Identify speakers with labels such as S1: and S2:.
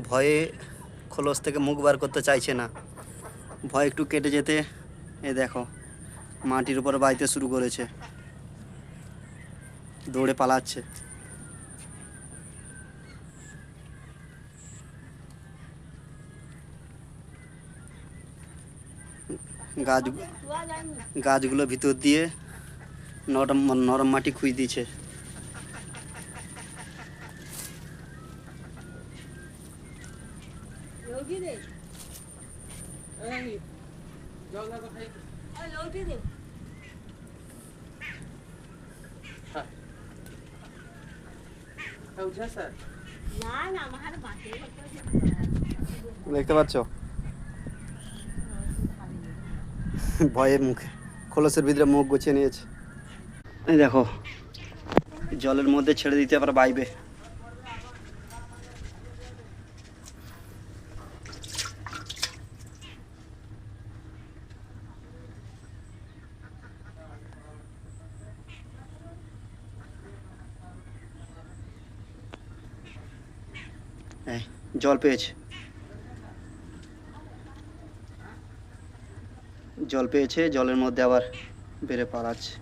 S1: ভয়ে খোলস থেকে মুখ বার করতে চাইছে না, ভয় একটু কেটে যেতে এ দেখো মাটির উপর বাইতে শুরু করেছে, দৌড়ে পালাচ্ছে। গাছ গাছগুলো ভিতর দিয়ে নরম নরম মাটি খুঁজে দিয়েছে। দেখতে পাচ্ছ ভয়ে মুখে খোলসের ভিতরে মুখ গুছিয়ে নিয়েছে। এই দেখো জলের মধ্যে ছেড়ে দিতে আবার বাইবে। জল পেয়েছে, জল পেয়েছে, জলের মধ্যে আবার বেড়ে পালাচ্ছে।